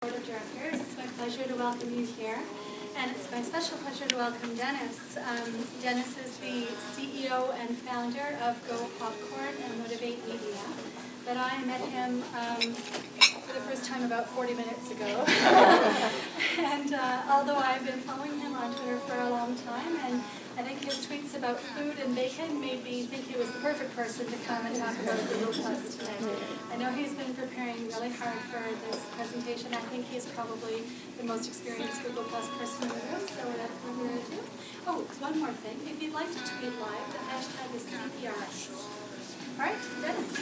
Board of Directors. It's my pleasure to welcome you here, and it's my special pleasure to welcome Dennis. Dennis is the CEO and founder of Go Popcorn and Motivate Media, but I met him for the first time about 40 minutes ago. And although I've been following him on Twitter for a long time, and I think his tweets about food and bacon made me think he was the perfect person to come and talk about Google Plus today. I know he's been preparing really hard for this presentation. I think he's probably the most experienced Google Plus person in the room, so without further ado. Oh, one more thing. If you'd like to tweet live, the hashtag is CPRS. All right, Dennis.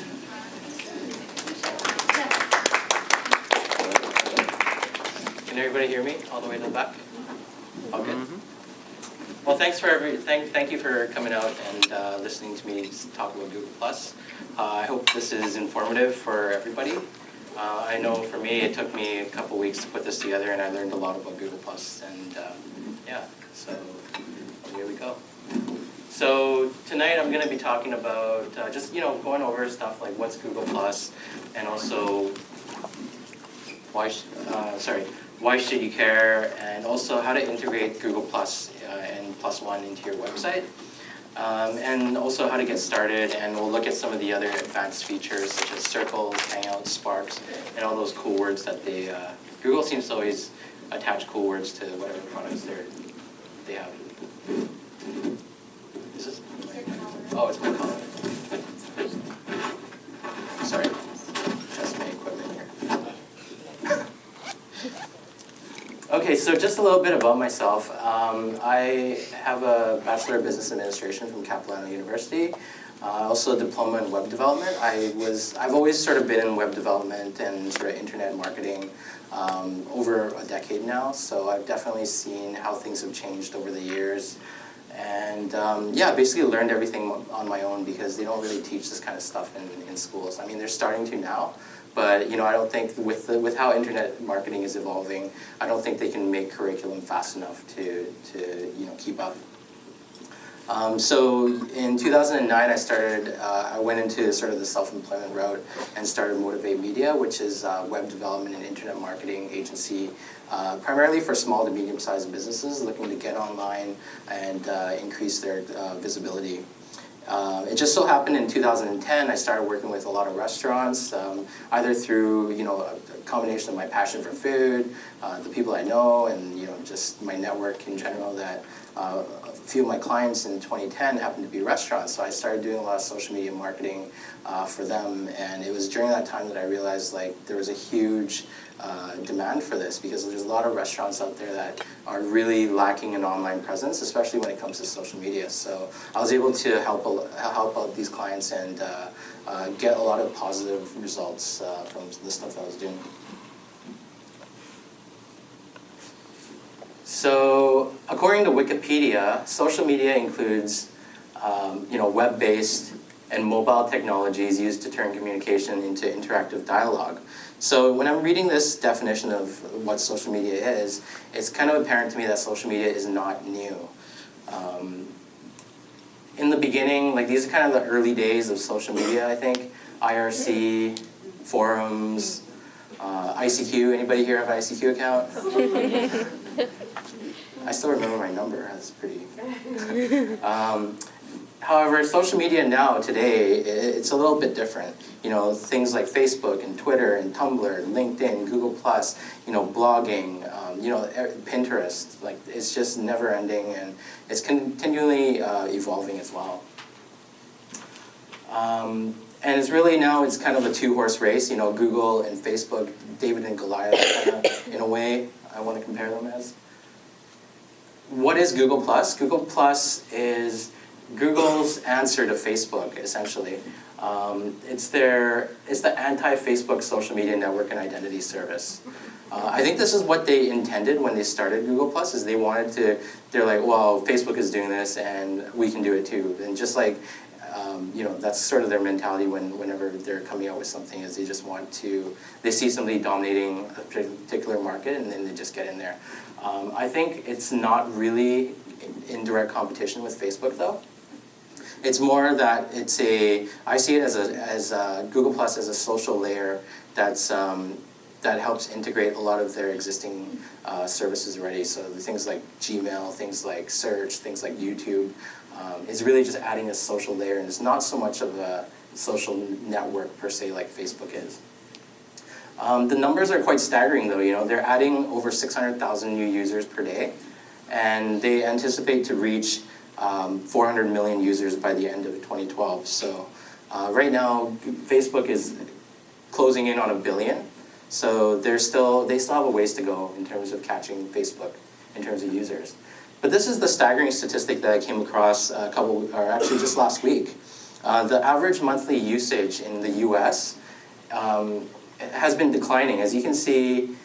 Can everybody hear me all the way to the back? All good? Well, thank you for coming out and listening to me talk about Google Plus. I hope this is informative for everybody. I know for me, it took me a couple weeks to put this together, and I learned a lot about Google Plus. And yeah, so here we go. So tonight I'm going to be talking about just going over stuff like what's Google Plus, and also why should you care, and also how to integrate Google Plus and Plus One into your website, and also how to get started, and we'll look at some of the other advanced features such as circles, hangouts, sparks, and all those cool words that Google seems to always attach cool words to whatever products they have. Is this? Oh, it's my color. Sorry, just my equipment here. Okay, so just a little bit about myself. I have a Bachelor of Business Administration from Capilano University. Also a diploma in web development. I've always sort of been in web development and sort of internet marketing over a decade now. So I've definitely seen how things have changed over the years. And yeah, basically learned everything on my own because they don't really teach this kind of stuff in schools. I mean, they're starting to now. But I don't think with how internet marketing is evolving, I don't think they can make curriculum fast enough to keep up. So in 2009, I went into sort of the self-employment route and started Motivate Media, which is a web development and internet marketing agency, primarily for small to medium-sized businesses looking to get online and increase their visibility. It just so happened in 2010 I started working with a lot of restaurants, either through a combination of my passion for food, the people I know, and just my network in general. That a few of my clients in 2010 happened to be restaurants, so I started doing a lot of social media marketing for them. And it was during that time that I realized there was a huge demand for this, because there's a lot of restaurants out there that are really lacking an online presence, especially when it comes to social media. So I was able to help out these clients and get a lot of positive results from the stuff I was doing. So according to Wikipedia, social media includes web-based and mobile technologies used to turn communication into interactive dialogue. So when I'm reading this definition of what social media is, it's kind of apparent to me that social media is not new. In the beginning, these are kind of the early days of social media, I think. IRC, forums, ICQ. Anybody here have an ICQ account? I still remember my number. That's pretty... However, social media now, today, it's a little bit different. Things like Facebook and Twitter and Tumblr, LinkedIn, Google+, blogging, Pinterest. It's just never ending, and it's continually evolving as well. And it's really now, it's kind of a two-horse race. Google and Facebook, David and Goliath, kind of, in a way, I want to compare them as. What is Google+? Google+ is Google's answer to Facebook, essentially. It's the anti-Facebook social media network and identity service. I think this is what they intended when they started Google+, is they're like, well, Facebook is doing this and we can do it too. And just that's sort of their mentality whenever they're coming out with something, is they see somebody dominating a particular market and then they just get in there. I think it's not really in direct competition with Facebook though. It's more that I see it as Google Plus as a social layer that's that helps integrate a lot of their existing services already. So the things like Gmail, things like search, things like YouTube, is really just adding a social layer, and it's not so much of a social network per se like Facebook is. The numbers are quite staggering though. They're adding over 600,000 new users per day, and they anticipate to reach 400 million users by the end of 2012. So right now, Facebook is closing in on 1 billion. So they still have a ways to go in terms of catching Facebook in terms of users. But this is the staggering statistic that I came across actually just last week. The average monthly usage in the US has been declining. As you can see,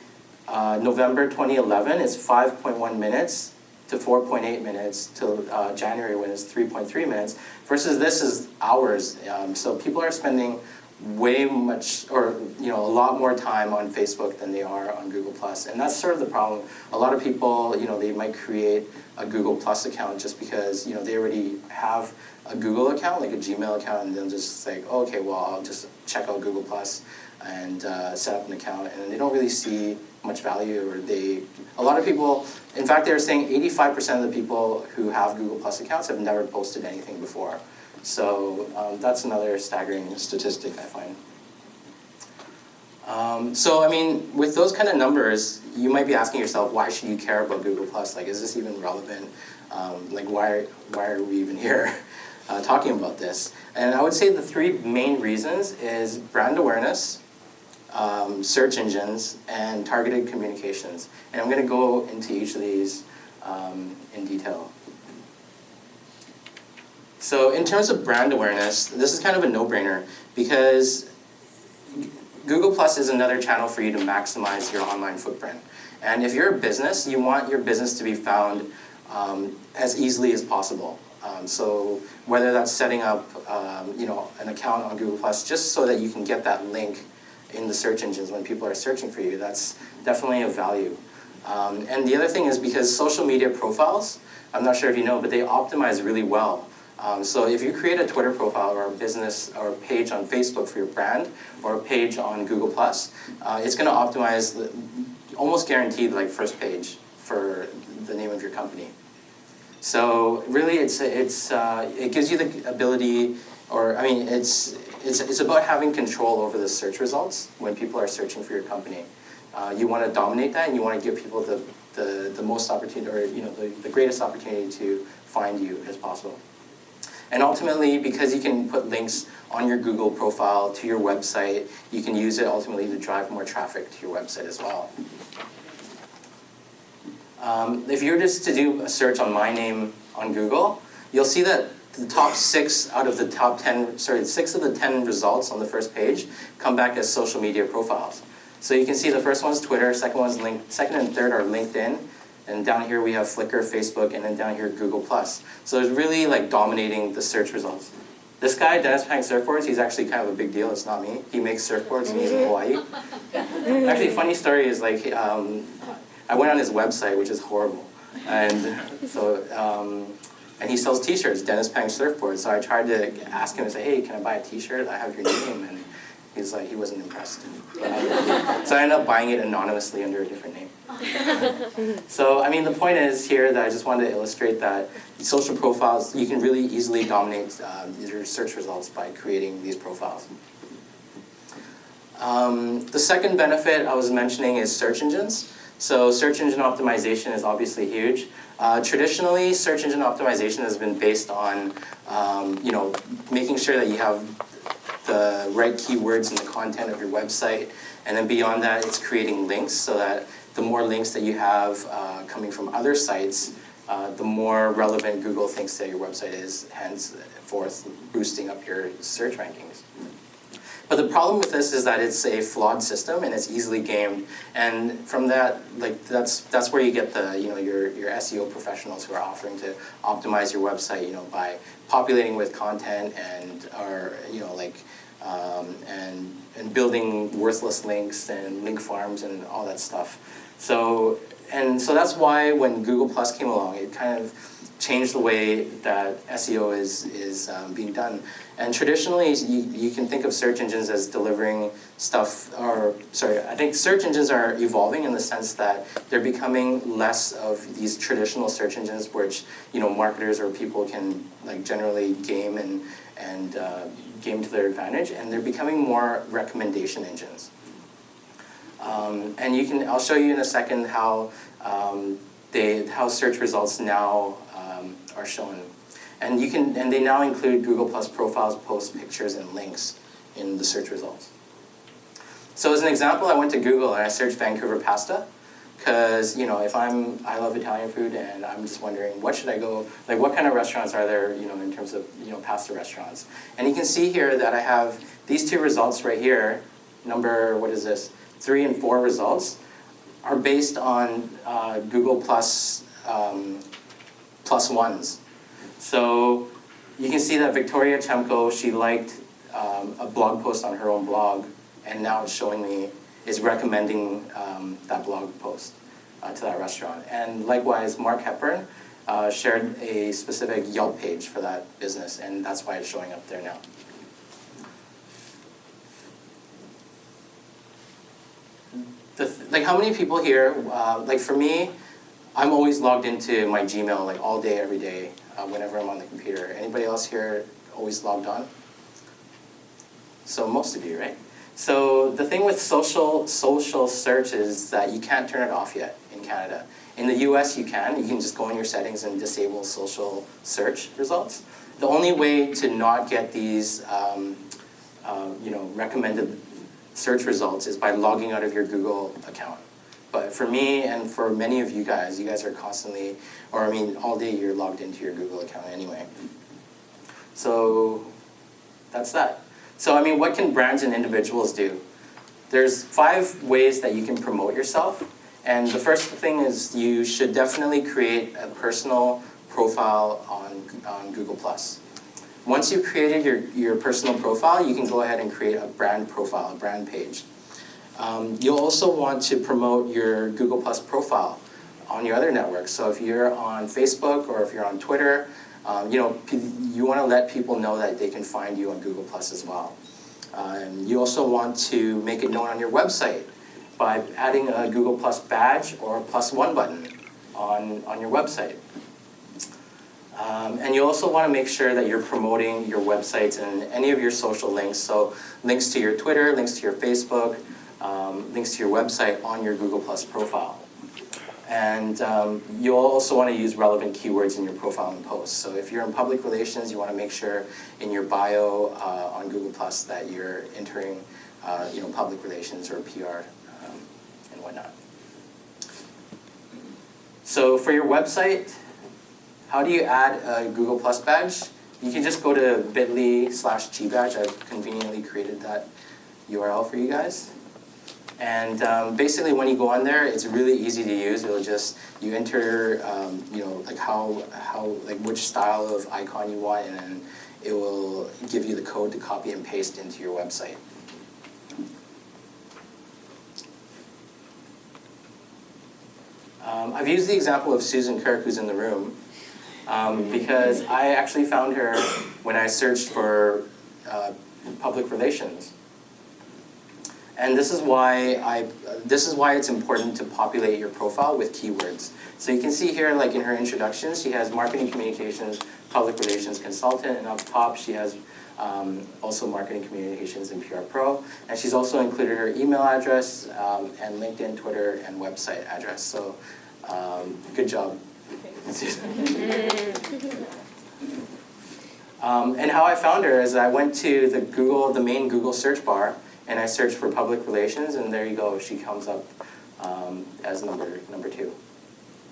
November 2011 is 5.1 minutes to 4.8 minutes till January when it's 3.3 minutes, versus this is hours. So people are spending way much, or a lot more time on Facebook than they are on Google+. And that's sort of the problem. A lot of people, they might create a Google+ account just because, they already have a Google account, like a Gmail account, and they'll just like, oh, okay, well, I'll just check out Google+ and set up an account, and they don't really see much value, or a lot of people, in fact, they're saying 85% of the people who have Google+ accounts have never posted anything before. So that's another staggering statistic, I find. So, I mean, with those kind of numbers, you might be asking yourself, why should you care about Google+? Like, is this even relevant? Like, why are we even here talking about this? And I would say the 3 main reasons is brand awareness, search engines, and targeted communications. And I'm going to go into each of these in detail. So in terms of brand awareness, this is kind of a no-brainer, because Google+ is another channel for you to maximize your online footprint. And if you're a business, you want your business to be found as easily as possible. So whether that's setting up an account on Google+, just so that you can get that link in the search engines when people are searching for you, that's definitely of value. And the other thing is because social media profiles, I'm not sure if you know, but they optimize really well. So if you create a Twitter profile or a business or a page on Facebook for your brand, or a page on Google+, it's going to optimize almost guaranteed like first page for the name of your company. So really, it gives you the ability, or I mean, it's about having control over the search results when people are searching for your company. You want to dominate that, and you want to give people the most opportunity, or the greatest opportunity to find you as possible. And ultimately, because you can put links on your Google profile to your website, you can use it ultimately to drive more traffic to your website as well. If you were just to do a search on my name on Google, you'll see that the top 6 out of the top 10, 6 of the 10 results on the first page come back as social media profiles. So you can see the first one's Twitter, second and third are LinkedIn, and down here we have Flickr, Facebook, and then down here Google+. So it's really like dominating the search results. This guy, Dennis Pang Surfboards, he's actually kind of a big deal. It's not me. He makes surfboards and he's in Hawaii. Actually, funny story is like, I went on his website, which is horrible. And so, and he sells t-shirts, Dennis Pang Surfboards. So I tried to ask him and say, hey, can I buy a t-shirt? I have your name. And he's like, he wasn't impressed. So I ended up buying it anonymously under a different name. So, I mean, the point is here that I just wanted to illustrate that social profiles, you can really easily dominate your search results by creating these profiles. The second benefit I was mentioning is search engines. So search engine optimization is obviously huge. Traditionally, search engine optimization has been based on making sure that you have the right keywords in the content of your website, and then beyond that, it's creating links so that the more links that you have coming from other sites, the more relevant Google thinks that your website is, henceforth boosting up your search rankings. But the problem with this is that it's a flawed system and it's easily gamed, and from that, like that's where you get the your SEO professionals who are offering to optimize your website, by populating with content and and building worthless links and link farms and all that stuff. So that's why when Google Plus came along, it kind of changed the way that SEO is being done. And traditionally, you can think of search engines as delivering stuff, or sorry, I think search engines are evolving in the sense that they're becoming less of these traditional search engines, which marketers or people can like generally game and game to their advantage, and they're becoming more recommendation engines. And I'll show you in a second how how search results now are shown. And they now include Google Plus profiles, posts, pictures, and links in the search results. So as an example, I went to Google and I searched Vancouver pasta, because if I love Italian food and I'm just wondering what should I go, like what kind of restaurants are there, in terms of pasta restaurants. And you can see here that I have these two results right here. Number, what is this? 3 and 4 results are based on Google Plus plus ones. So you can see that Victoria Chemko, she liked a blog post on her own blog, and now it's showing me, is recommending that blog post to that restaurant. And likewise, Mark Hepburn shared a specific Yelp page for that business, and that's why it's showing up there now. Like how many people here, like for me, I'm always logged into my Gmail like all day, every day, whenever I'm on the computer. Anybody else here always logged on? So most of you, right? So the thing with social search is that you can't turn it off yet in Canada. In the US, you can. You can just go in your settings and disable social search results. The only way to not get these recommended search results is by logging out of your Google account. But for me and for many of you guys are constantly, or I mean all day you're logged into your Google account anyway. So that's that. So I mean, what can brands and individuals do? There's 5 ways that you can promote yourself. And the first thing is you should definitely create a personal profile on Google+. Once you've created your personal profile, you can go ahead and create a brand profile, a brand page. You'll also want to promote your Google Plus profile on your other networks. So if you're on Facebook or if you're on Twitter, you want to let people know that they can find you on Google Plus as well. You also want to make it known on your website by adding a Google Plus badge or a +1 button on your website. And you also want to make sure that you're promoting your websites and any of your social links. So links to your Twitter, links to your Facebook, links to your website on your Google Plus profile. And you'll also want to use relevant keywords in your profile and posts. So if you're in public relations, you want to make sure in your bio on Google Plus that you're entering public relations or PR and whatnot. So for your website, how do you add a Google Plus badge? You can just go to bit.ly/gbadge. I've conveniently created that URL for you guys. And basically, when you go on there, it's really easy to use. It'll just, you enter, like which style of icon you want, and then it will give you the code to copy and paste into your website. I've used the example of Susan Kirk, who's in the room, because I actually found her when I searched for public relations. And this is why it's important to populate your profile with keywords. So you can see here, like in her introduction, she has marketing communications, public relations consultant, and up top she has also marketing communications and PR pro. And she's also included her email address and LinkedIn, Twitter, and website address. So good job. And how I found her is I went to the main Google search bar, and I searched for public relations, and there you go. She comes up as number 2.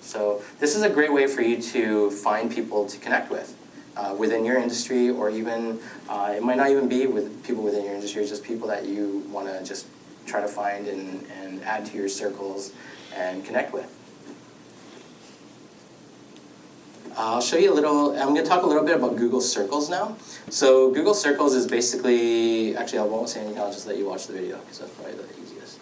So this is a great way for you to find people to connect with within your industry, or even, it might not even be with people within your industry, just people that you want to just try to find and add to your circles and connect with. I'll show you a little, I'm going to talk a little bit about Google Circles now. So Google Circles is basically, actually I won't say anything, I'll just let you watch the video because that's probably the easiest.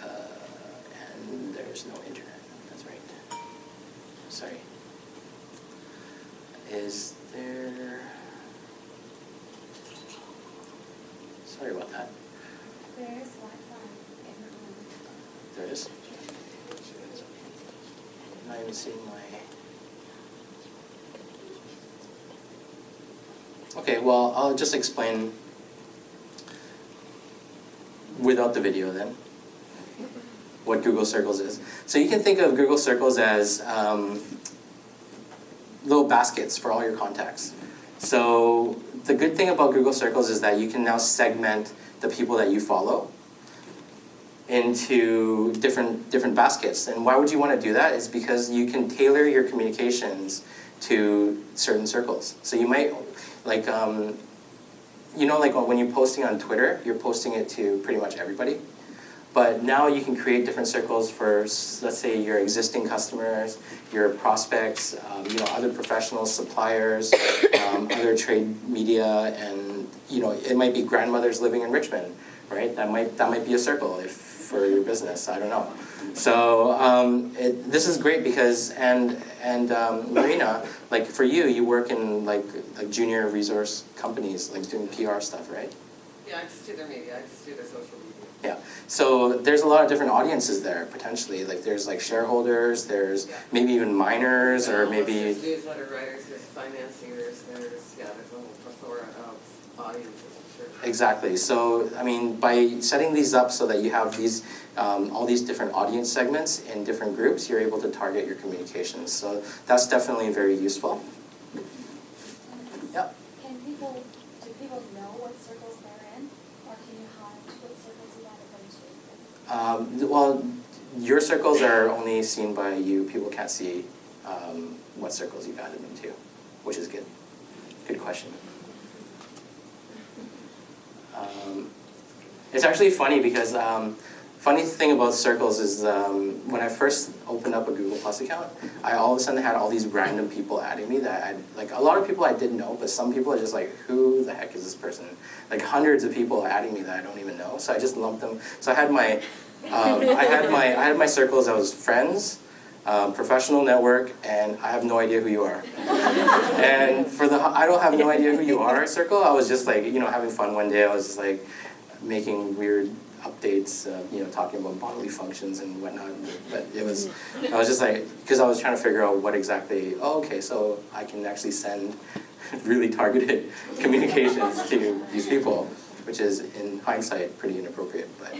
And there's no internet, that's right. There it is. I'm not even seeing my... Okay, well, I'll just explain without the video then what Google Circles is. So you can think of Google Circles as little baskets for all your contacts. So the good thing about Google Circles is that you can now segment the people that you follow into different baskets. And why would you want to do that? Is because you can tailor your communications to certain circles. So you might, like, you know, like when you're posting on Twitter, you're posting it to pretty much everybody. But now you can create different circles for, let's say, your existing customers, your prospects, you know, other professionals, suppliers, other trade media, and you know, it might be grandmothers living in Richmond, right? That might be a circle for your business. I don't know. So this is great because and Marina, like for you, you work in like junior resource companies, like doing PR stuff, right? Yeah, I just do their media. I just do their social media. Yeah, so there's a lot of different audiences there potentially. Like there's like shareholders, there's maybe even minors, or maybe There's newsletter writers, there's financiers, there's a whole plethora of audiences, I'm sure. exactly. So I mean, by setting these up so that you have these all these different audience segments in different groups, you're able to target your communications. So that's definitely very useful. Yep. Do people know what circles they're in, or can you hide what circles you added them to? Well, your circles are only seen by you. People can't see what circles you've added them to, which is good. Good question. It's actually funny because funny thing about circles is when I first opened up a Google Plus account, I all of a sudden had all these random people adding me that like a lot of people I didn't know, but some people are just like, who the heck is this person? Like hundreds of people adding me that I don't even know. So I just lumped them. So I had my I had my circles. I was friends, professional network, and I have no idea who you are. And for the I don't have no idea who you are circle, I was just like, you know, having fun one day. I was just like making weird updates, you know, talking about bodily functions and whatnot. But I was just like, because I was trying to figure out what exactly, oh, okay, so I can actually send really targeted communications to these people, which is, in hindsight, pretty inappropriate. But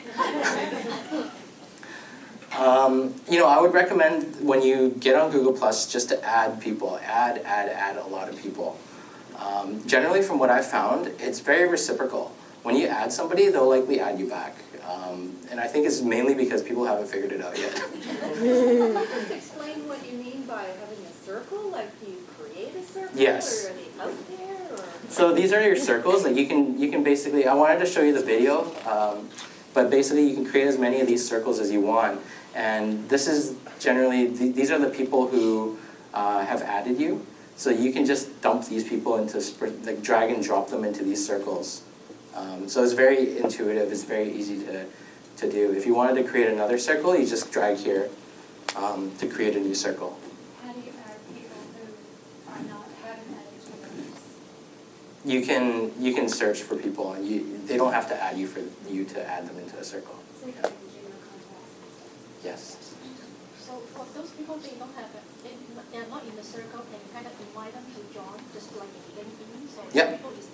you know, I would recommend when you get on Google Plus just to add people, add a lot of people. Generally, from what I've found, it's very reciprocal. When you add somebody, they'll likely add you back. And I think it's mainly because people haven't figured it out yet. Just explain what you mean by having a circle. Like, do you create a circle? Yes. Or are they out there? Or? So these are your circles. Like you can basically. I wanted to show you the video, but basically you can create as many of these circles as you want. And this is generally these are the people who have added you. So you can just dump these people into like drag and drop them into these circles. So it's very intuitive. It's very easy to do. If you wanted to create another circle, you just drag here to create a new circle. How do you add people who are not haven't added to You can search for people, and they don't have to add you for you to add them into a circle. It's like general contacts and stuff. Yes. So for those people, they are not in the circle, and you kind of invite them to join, just like in LinkedIn. So Yep. people is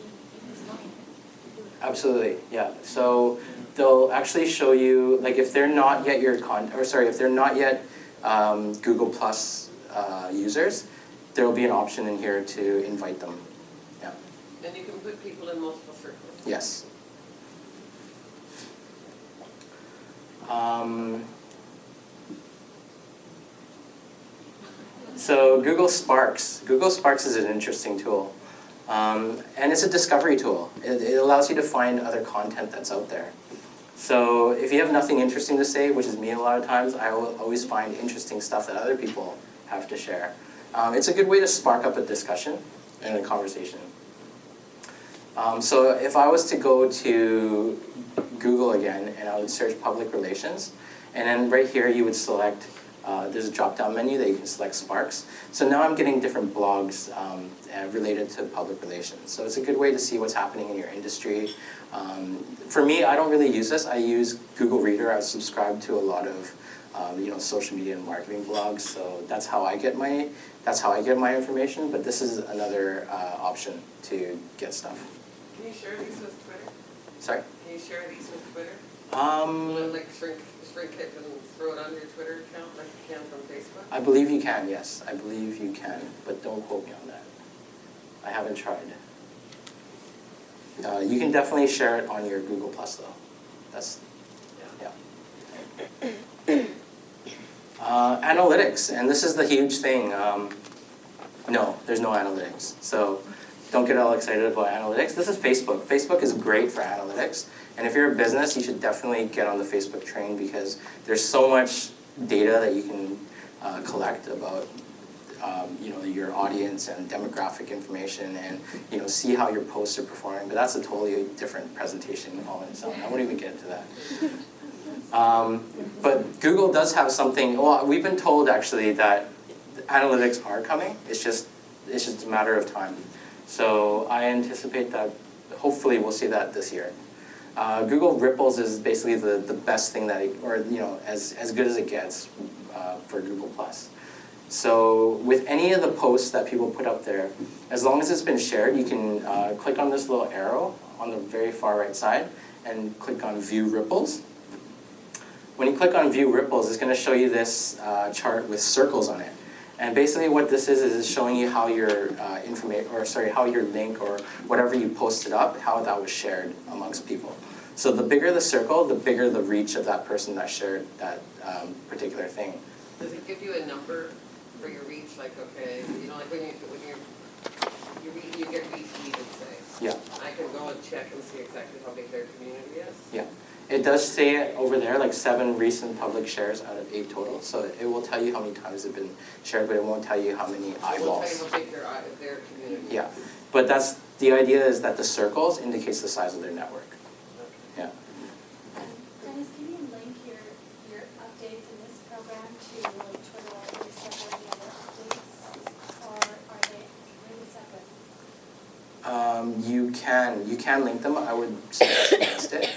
not in to do it. Absolutely, yeah. So they'll actually show you, like if they're not yet if they're not yet Google Plus users, there will be an option in here to invite them. Yeah. And you can put people in multiple circles. Yes. So Google Sparks. Google Sparks is an interesting tool. And it's a discovery tool. It allows you to find other content that's out there. So if you have nothing interesting to say, which is me a lot of times, I will always find interesting stuff that other people have to share. It's a good way to spark up a discussion and a conversation. So if I was to go to Google again, and I would search public relations, and then right here you would select There's a drop-down menu that you can select Sparks. So now I'm getting different blogs related to public relations. So it's a good way to see what's happening in your industry. For me, I don't really use this. I use Google Reader. I subscribe to a lot of social media and marketing blogs. So that's how I get my information. But this is another option to get stuff. Can you share these with Twitter? Sorry. Can you share these with Twitter? Like shrink it and throw it on your Twitter account like you can from Facebook? I believe you can, yes. I believe you can, but don't quote me on that. I haven't tried. You can definitely share it on your Google Plus though. That's, yeah. Analytics, and this is the huge thing. No, there's no analytics. So don't get all excited about analytics. This is Facebook. Facebook is great for analytics. And if you're a business, you should definitely get on the Facebook train because there's so much data that you can collect about your audience and demographic information and see how your posts are performing. But that's a totally different presentation all in itself. I won't even get into that. But Google does have something. Well, we've been told actually that analytics are coming. It's just a matter of time. So I anticipate that hopefully we'll see that this year. Google Ripples is basically the best thing that, as good as it gets for Google+. So with any of the posts that people put up there, as long as it's been shared, you can click on this little arrow on the very far right side and click on View Ripples. When you click on View Ripples, it's going to show you this chart with circles on it. And basically what this is showing you how your how your link or whatever you posted up, how that was shared amongst people. So the bigger the circle, the bigger the reach of that person that shared that particular thing. Does it give you a number for your reach? Like, okay, like when you get retweeted, say. Yeah. I can go and check and see exactly how big their community is. Yeah. It does say it over there, like 7 recent public shares out of 8 total. So it will tell you how many times it's been shared, but it won't tell you how many eyeballs. It will tell you how big their community Yeah. is. But the idea is that the circles indicates the size of their network. Yeah. Dennis, can you link your updates in this program to like Twitter or Facebook or any other updates, or are they really separate? You can link them. I would suggest against it.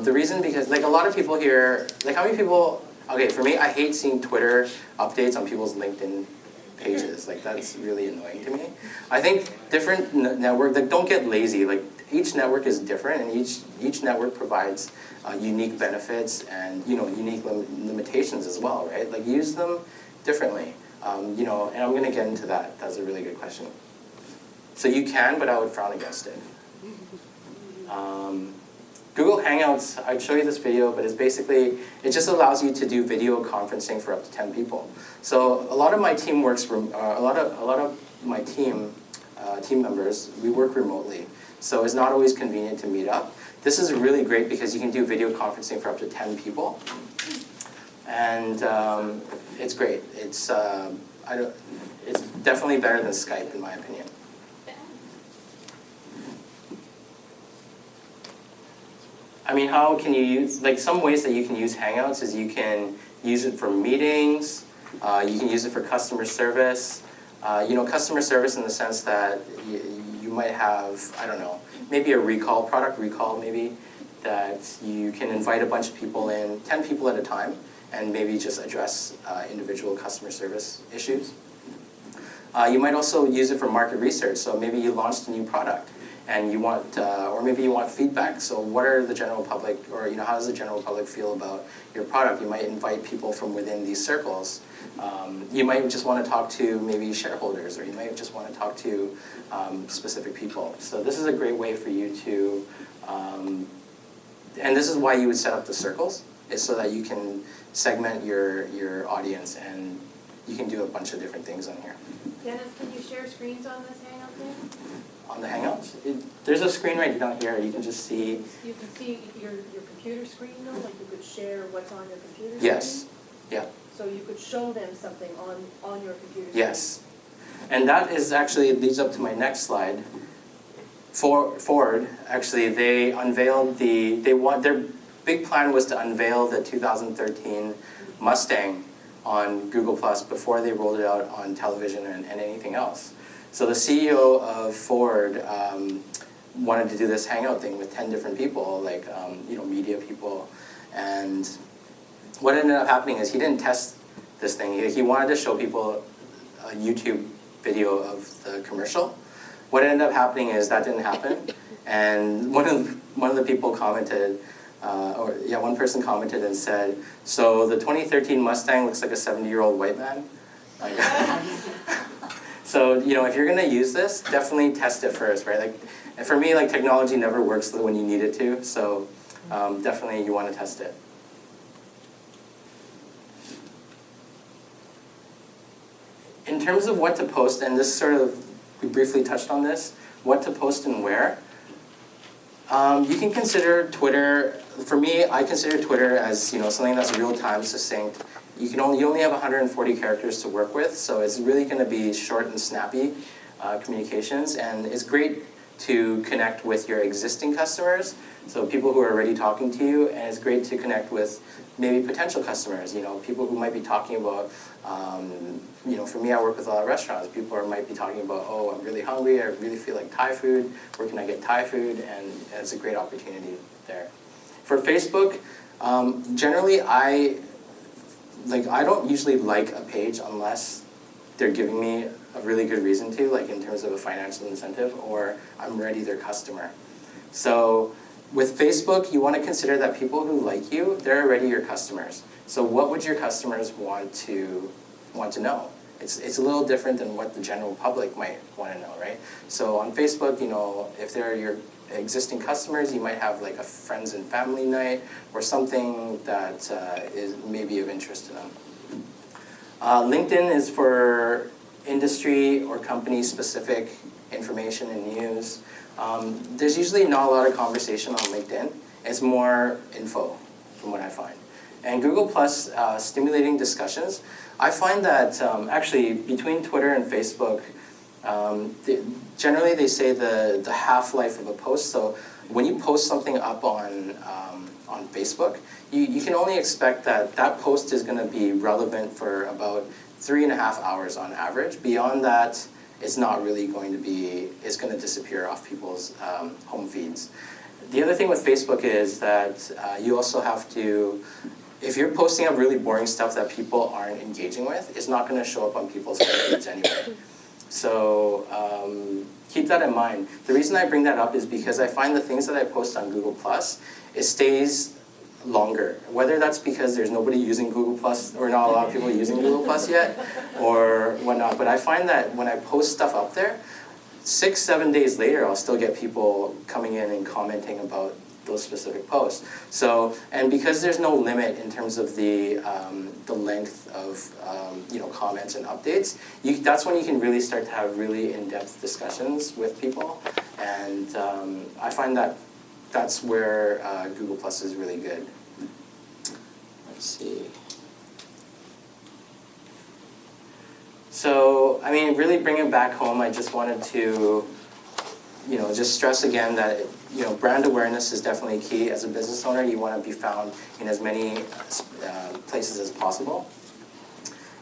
The reason because like a lot of people here, like how many people? Okay, for me, I hate seeing Twitter updates on people's LinkedIn pages. Like that's really annoying to me. I think different network. Like don't get lazy. Like each network is different, and each network provides unique benefits and unique limitations as well, right? Like use them differently. And I'm going to get into that. That's a really good question. So you can, but I would frown against it. Google Hangouts, I'd show you this video, but it's basically, it just allows you to do video conferencing for up to 10 people. So a lot of my team works, a lot of my team members, we work remotely. So it's not always convenient to meet up. This is really great because you can do video conferencing for up to 10 people. And it's great. It's definitely better than Skype in my opinion. I mean, how can you use, like some ways that you can use Hangouts is you can use it for meetings, you can use it for customer service. Customer service in the sense that you might have, I don't know, maybe a product recall maybe, that you can invite a bunch of people in, 10 people at a time, and maybe just address individual customer service issues. You might also use it for market research, so maybe you launched a new product. And you want, or maybe you want feedback. So what are the general public, or how does the general public feel about your product? You might invite people from within these circles. You might just want to talk to maybe shareholders, or you might just want to talk to specific people. So this is a great way for you to, and this is why you would set up the circles, is so that you can segment your audience and you can do a bunch of different things on here. Dennis, can you share screens on this Hangout thing? On the Hangouts? There's a screen right down here. You can just see. You can see your computer screen though, like you could share what's on your computer screen? Yes. Yeah. So you could show them something on your computer screen? Yes. And that is actually leads up to my next slide. Ford, actually, they unveiled their big plan was to unveil the 2013 Mustang on Google Plus before they rolled it out on television and anything else. So the CEO of Ford wanted to do this hangout thing with 10 different people, like media people, and what ended up happening is he didn't test this thing. He wanted to show people a YouTube video of the commercial. What ended up happening is that didn't happen, and one of the people commented, one person commented and said, "So the 2013 Mustang looks like a 70-year-old white man." Like, so if you're gonna use this, definitely test it first, right? Like, and for me, like technology never works when you need it to, so definitely you want to test it. In terms of what to post, and this sort of, we briefly touched on this, what to post and where, you can consider Twitter, for me, I consider Twitter as something that's real-time, succinct. You only have 140 characters to work with, so it's really going to be short and snappy communications, and it's great to connect with your existing customers, so people who are already talking to you, and it's great to connect with maybe potential customers, people who might be talking about, for me, I work with a lot of restaurants. People might be talking about, oh, I'm really hungry, I really feel like Thai food, where can I get Thai food? And it's a great opportunity there. For Facebook, generally I don't usually like a page unless they're giving me a really good reason to, like in terms of a financial incentive, or I'm already their customer. So with Facebook, you want to consider that people who like you, they're already your customers. So what would your customers want to know? It's a little different than what the general public might want to know, right? So on Facebook, if they're your existing customers, you might have like a friends and family night or something that is maybe of interest to them. LinkedIn is for industry or company-specific information and news. There's usually not a lot of conversation on LinkedIn. It's more info, from what I find. And Google Plus, stimulating discussions. I find that actually between Twitter and Facebook, generally they say the half-life of a post. So when you post something up on Facebook, you can only expect that post is going to be relevant for about 3.5 hours on average. Beyond that, it's not really going to be, it's going to disappear off people's home feeds. The other thing with Facebook is that you also have to, if you're posting up really boring stuff that people aren't engaging with, it's not going to show up on people's home feeds anyway. So keep that in mind. The reason I bring that up is because I find the things that I post on Google+, it stays longer. Whether that's because there's nobody using Google+, or not a lot of people using Google+ yet, or whatnot. But I find that when I post stuff up there, 6-7 days later, I'll still get people coming in and commenting about those specific posts. So, and because there's no limit in terms of the length of comments and updates, that's when you can really start to have really in-depth discussions with people. And I find that that's where Google Plus is really good. Let's see. So, I mean, really bringing it back home, I just wanted to, just stress again that, brand awareness is definitely key. As a business owner, you want to be found in as many places as possible.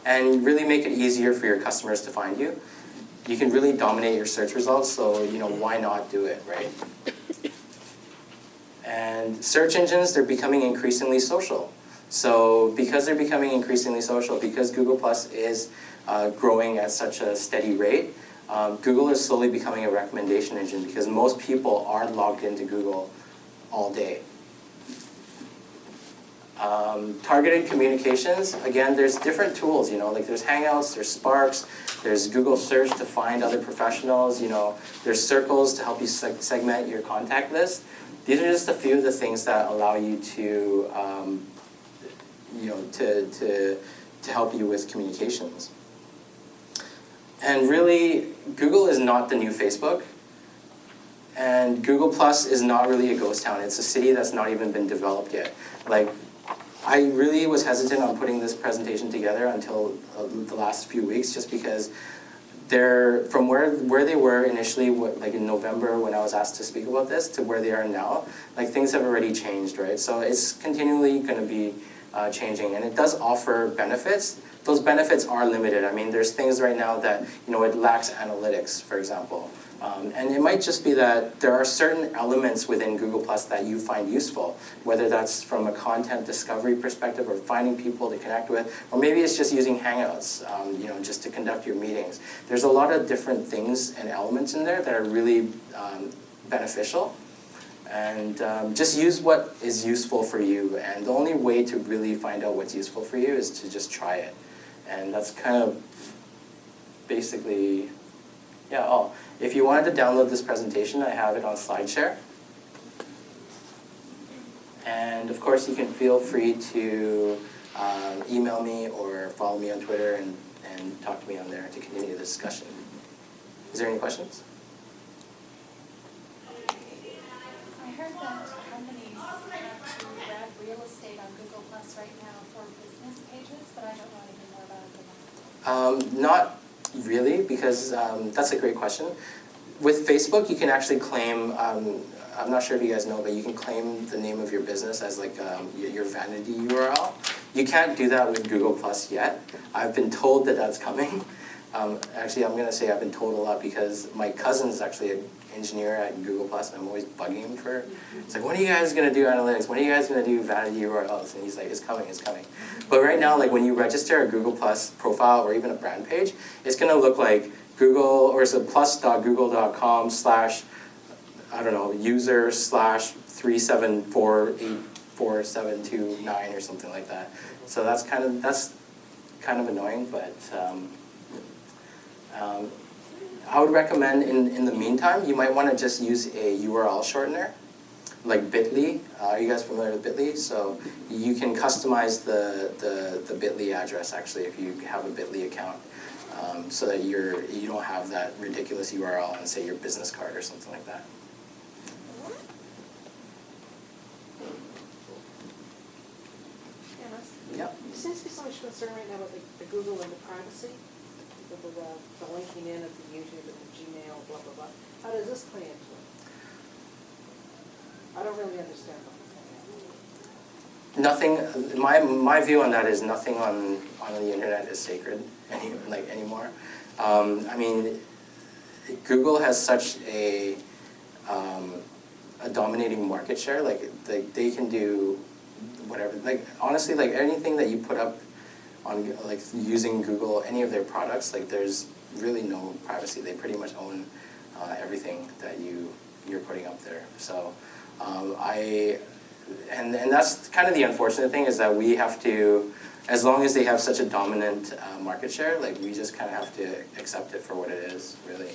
And really make it easier for your customers to find you. You can really dominate your search results, so, why not do it, right? And search engines, they're becoming increasingly social. So because they're becoming increasingly social, because Google Plus is growing at such a steady rate, Google is slowly becoming a recommendation engine because most people are logged into Google all day. Targeted communications, again, there's different tools, like there's Hangouts, there's Sparks, there's Google Search to find other professionals, there's Circles to help you segment your contact list. These are just a few of the things that allow you to, to help you with communications. And really, Google is not the new Facebook. And Google Plus is not really a ghost town. It's a city that's not even been developed yet. Like, I really was hesitant on putting this presentation together until the last few weeks, just because from where they were initially, like in November when I was asked to speak about this, to where they are now, like things have already changed, right? So it's continually going to be changing, and it does offer benefits. Those benefits are limited. I mean, there's things right now that, it lacks analytics, for example. And it might just be that there are certain elements within Google Plus that you find useful, whether that's from a content discovery perspective or finding people to connect with, or maybe it's just using Hangouts, just to conduct your meetings. There's a lot of different things and elements in there that are really beneficial. And just use what is useful for you. And the only way to really find out what's useful for you is to just try it. And that's kind of basically, yeah. Oh, if you wanted to download this presentation, I have it on SlideShare. And of course, you can feel free to email me or follow me on Twitter and talk to me on there to continue the discussion. Is there any questions? I heard that companies have to grab real estate on Google Plus right now for business pages, but I don't know anything more about it than that. Not really, because that's a great question. With Facebook, you can actually claim, I'm not sure if you guys know, but you can claim the name of your business as like your vanity URL. You can't do that with Google Plus yet. I've been told that that's coming. Actually, I'm going to say I've been told a lot because my cousin is actually an engineer at Google Plus, and I'm always bugging him for it. It's like, when are you guys going to do analytics? When are you guys going to do vanity URLs? And he's like, it's coming, it's coming. But right now, like when you register a Google Plus profile or even a brand page, it's going to look like Google, or it's a plus.google.com/ I don't know, user / 374844729 or something like that. So that's kind of annoying, but I would recommend in the meantime, you might want to just use a URL shortener, like bit.ly. Are you guys familiar with bit.ly? So you can customize the bit.ly address actually if you have a bit.ly account, so that you don't have that ridiculous URL on, say, your business card or something like that. Yeah. Seems to be so much concern right now about the Google and the privacy, with the linking in of the YouTube and the Gmail, blah, blah, blah. How does this play into it? I don't really understand what Nothing. My view on that is nothing on the internet is sacred anymore. I mean, Google has such a dominating market share. Like they can do whatever. Like honestly, like anything that you put up on like using Google, any of their products, like there's really no privacy. They pretty much own everything that you're putting up there. So and that's kind of the unfortunate thing, is that we have to, as long as they have such a dominant market share, like we just kind of have to accept it for what it is, really.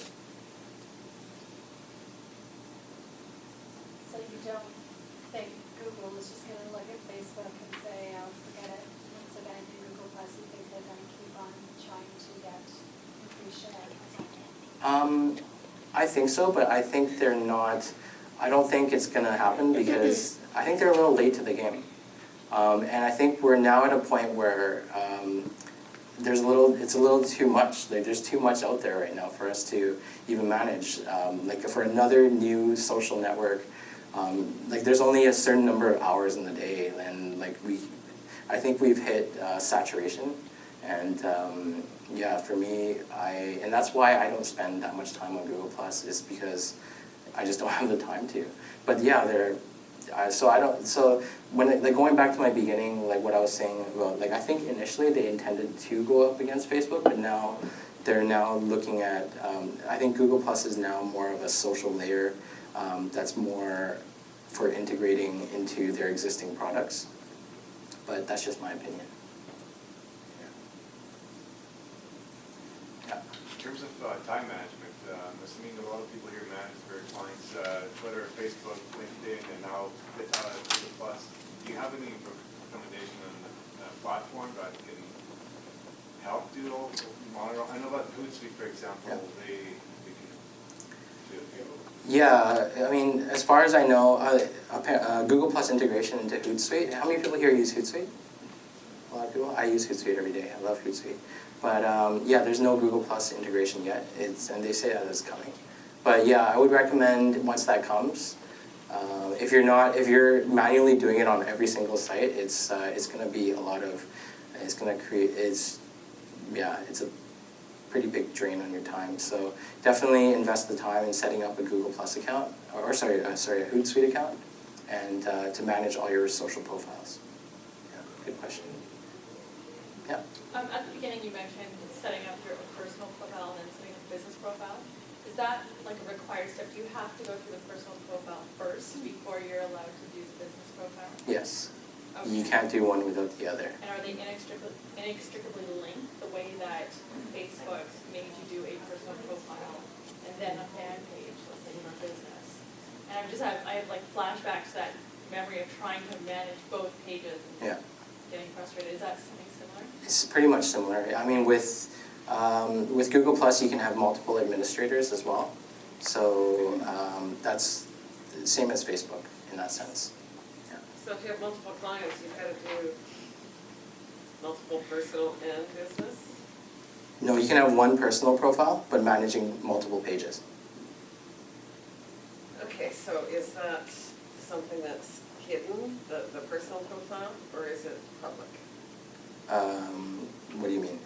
So you don't think Google is just going to look at Facebook and say, oh, forget it, it's abandoned Google Plus? You think they're going to keep on trying to get increased share or something? I think so, but I think they're not. I don't think it's going to happen because I think they're a little late to the game. And I think we're now at a point where it's a little too much. Like there's too much out there right now for us to even manage. Like for another new social network, like there's only a certain number of hours in the day, and like I think we've hit saturation. And yeah, for me, and that's why I don't spend that much time on Google Plus, is because I just don't have the time to. But yeah, so when like going back to my beginning, like what I was saying about, like I think initially they intended to go up against Facebook, but now they're now looking at, I think Google Plus is now more of a social layer that's more for integrating into their existing products. But that's just my opinion. Yeah. In terms of time management, assuming a lot of people here manage their clients' Twitter, Facebook, LinkedIn, and now Google Plus, do you have any recommendation on a platform that can help do all monitor? I know about Hootsuite, for example, they can do it. Yeah, I mean, as far as I know, Google Plus integration into Hootsuite. How many people here use Hootsuite? A lot of people? I use Hootsuite every day. I love Hootsuite. But yeah, there's no Google Plus integration yet, and they say that it's coming. But yeah, I would recommend once that comes, If you're manually doing it on every single site, it's going to be a lot of, it's going to create, it's a pretty big drain on your time. So definitely invest the time in setting up a Google Plus account, or sorry, a Hootsuite account, and to manage all your social profiles. Yeah, good question. Yeah. At the beginning, you mentioned setting up your own personal profile and then setting up a business profile. Is that like a required step? Do you have to go through the personal profile first before you're allowed to do the business profile? Yes. Okay. You can't do one without the other. And are they inextricably linked, the way that Facebook made you do a personal profile and then a fan page, let's say in a business? And I have like flashbacks to that memory of trying to manage both pages and getting frustrated. Is that something similar? It's pretty much similar. I mean, with Google Plus, you can have multiple administrators as well. So that's the same as Facebook in that sense. Yeah. So if you have multiple clients, you've got to do multiple personal and business? No, you can have one personal profile, but managing multiple pages. Okay, so is that something that's hidden, the personal profile, or is it public? What do you mean?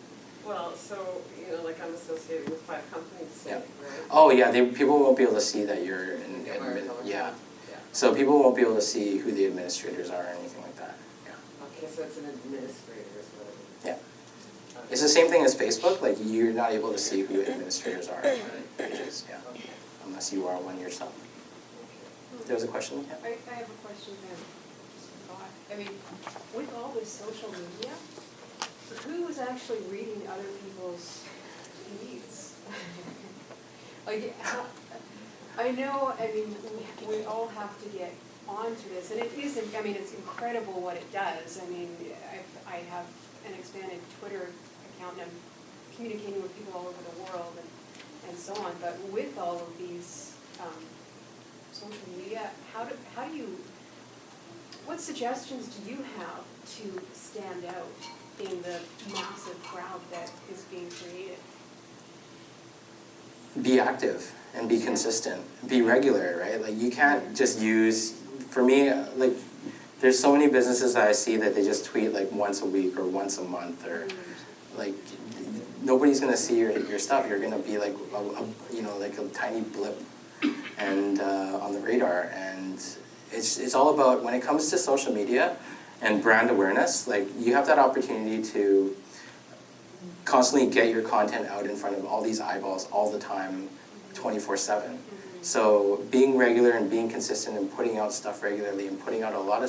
Well, so, like I'm associated with 5 companies, Yeah. right? Oh yeah, people won't be able to see that you're an Yeah, where it's admin. all Yeah. done. Yeah. So people won't be able to see who the administrators are or anything like that. Yeah. Okay, so it's an administrator is what it Yeah. is. It's the same thing as Facebook. Like you're not able to see who administrators are on pages. Yeah. Okay. Unless you are one yourself. There was a question. Yeah. I have a question then. Just a thought. I mean, with all this social media, who is actually reading other people's feeds? Like, I know, I mean, we all have to get onto this, and it isn't, I mean, it's incredible what it does. I mean, I have an expanded Twitter account, and I'm communicating with people all over the world and so on, but with all of these social media, how do you, what suggestions do you have to stand out in the massive crowd that is being created? Be active and be consistent. Be regular, right? Like you can't just use, for me, like there's so many businesses that I see that they just tweet like once a week or once a month or like nobody's gonna see your stuff. You're gonna be like like a tiny blip and on the radar. And it's all about, when it comes to social media and brand awareness, like you have that opportunity to constantly get your content out in front of all these eyeballs all the time, 24/7. So being regular and being consistent and putting out stuff regularly and putting out a lot of